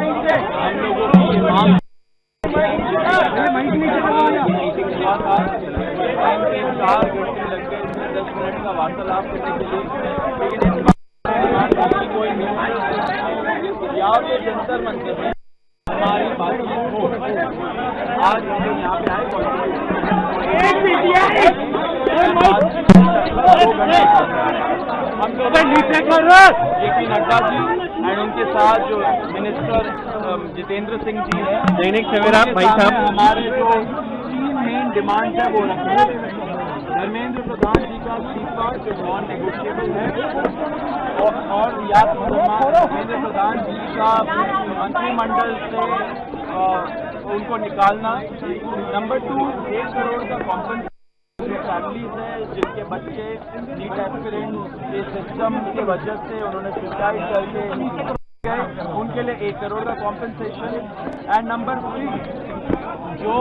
हम लोगों की मांग टाइम पे 4 घंटे लग गए 10 मिनट का वार्तालाप करने के लिए, लेकिन इस कोई या तो जंतर मंतर में हमारी बातचीत हो। आज हम लोग यहाँ पे आए हम लोग जेपी नड्डा जी एंड उनके साथ जो मिनिस्टर जितेंद्र सिंह जी हैं, दैनिक सवेरा भाई साहब, हमारे जो 3 मेन डिमांड है वो रखे हैं। धर्मेंद्र प्रधान जी का इस्तीफा जो नॉन नेगोशिएबल है, और या धर्मेंद्र प्रधान जी का मंत्रिमंडल से उनको निकालना। नंबर 2, 1 करोड़ का कॉम्पनसेशन फैमिलीज है जिनके बच्चे नीट एस्पिरेंट के सिस्टम की वजह से उन्होंने सुसाइड करके गए, उनके लिए 1 करोड़ का कॉम्पनसेशन। एंड नंबर 3, जो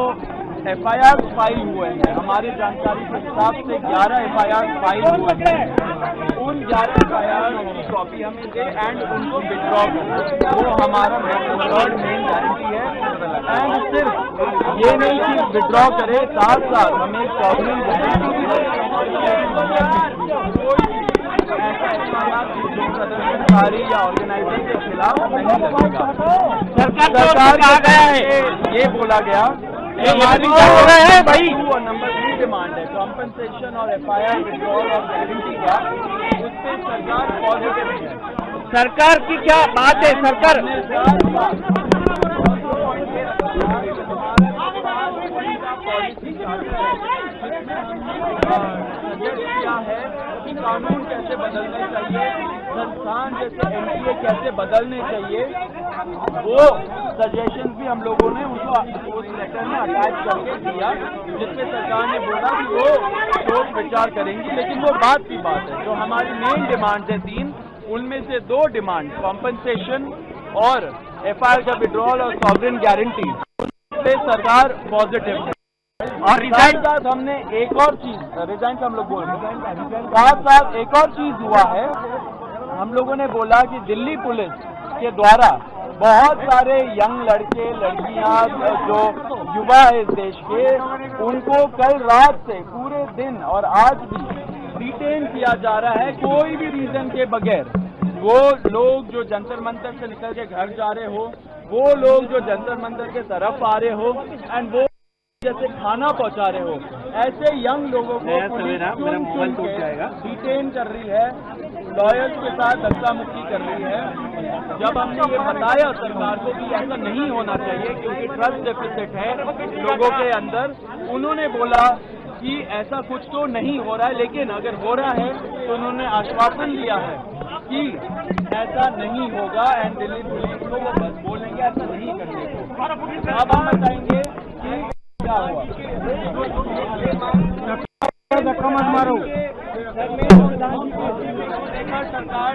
FIR फाइल हुए हैं, हमारी जानकारी के हिसाब से 11 FIR फाइल हुए हैं, उन 11 FIR की कॉपी हमें दे एंड उनको विड्रॉ करें। वो हमारा मेन गारंटी है। एंड सिर्फ ये नहीं कि विड्रॉ करे, साथ साथ हमें सॉवरेन गारंटी प्रदर्शनकारी या ऑर्गेनाइजर के खिलाफ नहीं लगेगा। सरकार का गया है, ये बोला गया हमारी है भाई। और नंबर 3 डिमांड है कॉम्पनसेशन और FIR विड्रॉल और गारंटी का, उस पर सरकार पॉजिटिव है। सरकार की क्या बात है? सरकार क्या है कि कानून कैसे बदलने चाहिए, संस्थान जैसे NTA कैसे बदलने चाहिए, वो सजेशन भी हम लोगों ने उनको उस लेटर में अटैच करके दिया, जिसपे सरकार ने बोला कि वो सोच विचार करेंगी। लेकिन वो बात की बात है, जो हमारी मेन डिमांड है 3, उनमें से 2 डिमांड कॉम्पनसेशन और FIR का विड्रॉल और सॉवरेन गारंटी पे सरकार पॉजिटिव है। और रिजाइन साथ हमने एक और चीज, रिजाइन का हम लोग बोल रहे हैं, साथ एक और चीज हुआ है। हम लोगों ने बोला कि दिल्ली पुलिस के द्वारा बहुत सारे यंग लड़के लड़कियां जो युवा है इस देश के, उनको कल रात से पूरे दिन और आज भी डिटेन किया जा रहा है कोई भी रीजन के बगैर। वो लोग जो जंतर मंतर से निकल के घर जा रहे हो, वो लोग जो जंतर मंतर के तरफ आ रहे हो, एंड वो जैसे खाना पहुंचा रहे हो, ऐसे यंग लोगों को पुलिस डिटेन कर रही है, लॉयर्स के साथ धक्का मुक्की कर रही है। जब हमने ये बताया सरकार को कि ऐसा नहीं होना चाहिए क्योंकि ट्रस्ट डेफिसिट है लोगों के अंदर, उन्होंने बोला कि ऐसा कुछ तो नहीं हो रहा है, लेकिन अगर हो रहा है तो उन्होंने आश्वासन दिया है कि ऐसा नहीं होगा एंड दिल्ली पुलिस को वो बस बोलेंगे ऐसा नहीं करने को। अब हम बताएंगे कि क्या हुआ। धक्का मत मारो। सरकार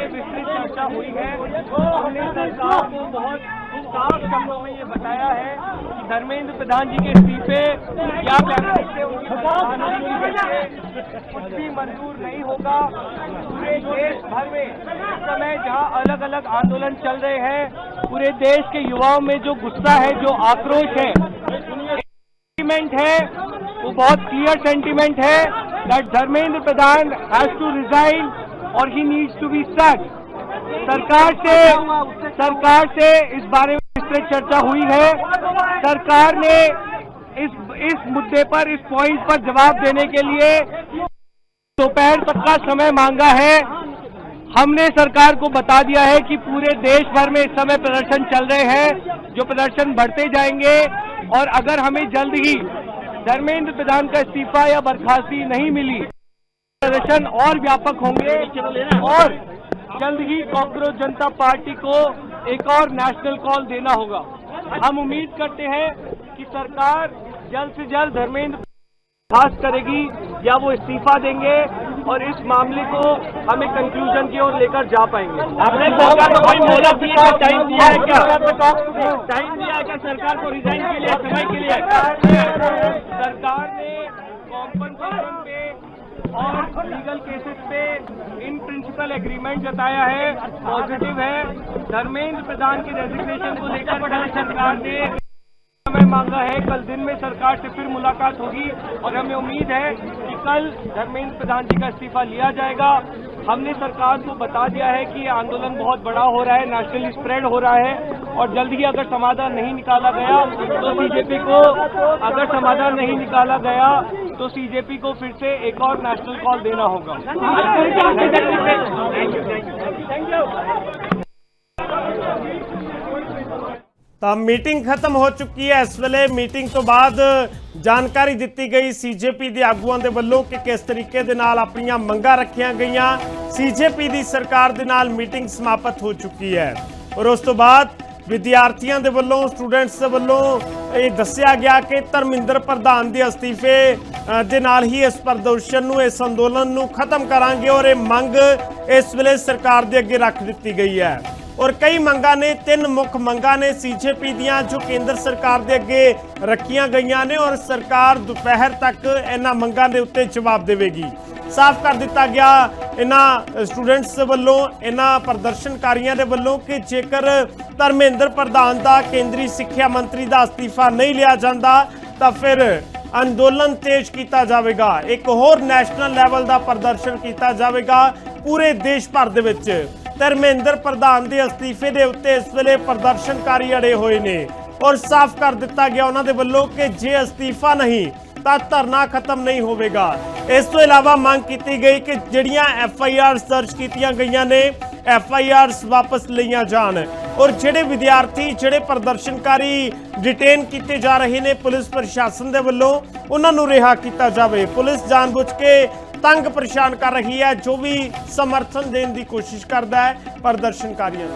विस्तृत चर्चा हुई है, हमने सरकार को बहुत साफ शब्दों में ये बताया है कि धर्मेंद्र प्रधान जी के इस्तीफे या कुछ भी मंजूर नहीं होगा। पूरे देश भर में इस समय जहां अलग अलग आंदोलन चल रहे हैं, पूरे देश के युवाओं में जो गुस्सा है, जो आक्रोश है, सेंटीमेंट है, वो बहुत क्लियर सेंटीमेंट है that Dharmendra Pradhan has to resign और he needs to be sacked. सरकार से इस बारे में विस्तृत चर्चा हुई है। सरकार ने इस मुद्दे पर, इस पॉइंट पर जवाब देने के लिए दोपहर तक का समय मांगा है। हमने सरकार को बता दिया है कि पूरे देश भर में इस समय प्रदर्शन चल रहे हैं, जो प्रदर्शन बढ़ते जाएंगे, और अगर हमें जल्द ही धर्मेंद्र प्रधान का इस्तीफा या बर्खास्ती नहीं मिली, प्रदर्शन और व्यापक होंगे और जल्द ही कॉकरोच जनता पार्टी को एक और नेशनल कॉल देना होगा। हम उम्मीद करते हैं कि सरकार जल्द से जल्द धर्मेंद्र बर्खास्त करेगी या वो इस्तीफा देंगे और इस मामले को हमें कंक्लूजन की ओर लेकर जा पाएंगे। आपने सरकार को कोई मोहलत दिया, टाइम दिया है क्या? टाइम दिया है क्या सरकार को रिजाइन के लिए, समय के लिए? सरकार ने कॉम्पनसेशन पे और लीगल केसेस पे इन प्रिंसिपल एग्रीमेंट जताया है, पॉजिटिव है। धर्मेंद्र प्रधान की रेजिग्नेशन को लेकर कल सरकार ने समय मांगा है। कल दिन में सरकार से फिर मुलाकात होगी और हमें उम्मीद है कि कल धर्मेंद्र प्रधान जी का इस्तीफा लिया जाएगा। हमने सरकार को बता दिया है कि ये आंदोलन बहुत बड़ा हो रहा है, नेशनली स्प्रेड हो रहा है और जल्द ही अगर समाधान नहीं निकाला गया तो सीजेपी को सीजेपी को फिर से एक और नेशनल कॉल देना होगा। ਤਾਂ ਮੀਟਿੰਗ ਖਤਮ ਹੋ ਚੁੱਕੀ ਹੈ। ਇਸ ਵੇਲੇ ਮੀਟਿੰਗ ਤੋਂ ਬਾਅਦ ਜਾਣਕਾਰੀ ਦਿੱਤੀ ਗਈ ਸੀਜੇਪੀ ਦੇ ਆਗੂਆਂ ਦੇ ਵੱਲੋਂ ਕਿ ਕਿਸ ਤਰੀਕੇ ਦੇ ਨਾਲ ਆਪਣੀਆਂ ਮੰਗਾਂ ਰੱਖੀਆਂ ਗਈਆਂ। ਸੀਜੇਪੀ ਦੀ ਸਰਕਾਰ ਦੇ ਨਾਲ ਮੀਟਿੰਗ ਸਮਾਪਤ ਹੋ ਚੁੱਕੀ ਹੈ ਔਰ ਉਸ ਤੋਂ ਬਾਅਦ ਵਿਦਿਆਰਥੀਆਂ ਦੇ ਵੱਲੋਂ ਸਟੂਡੈਂਟਸ ਦੇ ਵੱਲੋਂ ਇਹ ਦੱਸਿਆ ਗਿਆ ਕਿ ਧਰਮਿੰਦਰ ਪ੍ਰਧਾਨ ਦੇ ਅਸਤੀਫੇ ਦੇ ਨਾਲ ਹੀ ਇਸ ਪ੍ਰਦਰਸ਼ਨ ਨੂੰ, ਇਸ ਅੰਦੋਲਨ ਨੂੰ ਖਤਮ ਕਰਾਂਗੇ ਔਰ ਇਹ ਮੰਗ ਇਸ ਵੇਲੇ ਸਰਕਾਰ ਦੇ ਅੱਗੇ ਰੱਖ ਦਿੱਤੀ ਗਈ ਹੈ। और कई मंगां ने, 3 मुख मंगां ने सीजेपी दियां जो केंद्र सरकार दे अगे रखियां गईयां ने और सरकार दोपहर तक इन्हां मंगां दे उत्ते जवाब देवेगी। साफ कर दिता गया इन्हां स्टूडेंट्स वल्लों, इन्हां प्रदर्शनकारियों के वल्लों कि जेकर धर्मेंद्र प्रधान का केंद्रीय सिक्ख्या मंत्री का अस्तीफा नहीं लिया जाता तो फिर अंदोलन तेज किया जाएगा, एक होर नैशनल लैवल का प्रदर्शन किया जाएगा। पूरे देश भर दे विच धर्मेंद्र प्रधान के अस्तीफे के उत्ते इस वेले प्रदर्शनकारी अड़े हुए ने और साफ कर दिता गया उन्होंने वल्लों कि जे अस्तीफा नहीं तो धरना खत्म नहीं होगा। इस तो इलावा मांग की गई कि जड़ियां FIR दर्ज की गई ने FIR वापस लिया जान और जेडे विद्यार्थी, जेडे प्रदर्शनकारी डिटेन किए जा रहे हैं पुलिस प्रशासन के वल्लों उन्होंने रिहा किया जाए। पुलिस जानबूझ के तंग परेशान कर रही है जो भी समर्थन देने की कोशिश करता है प्रदर्शनकारियों।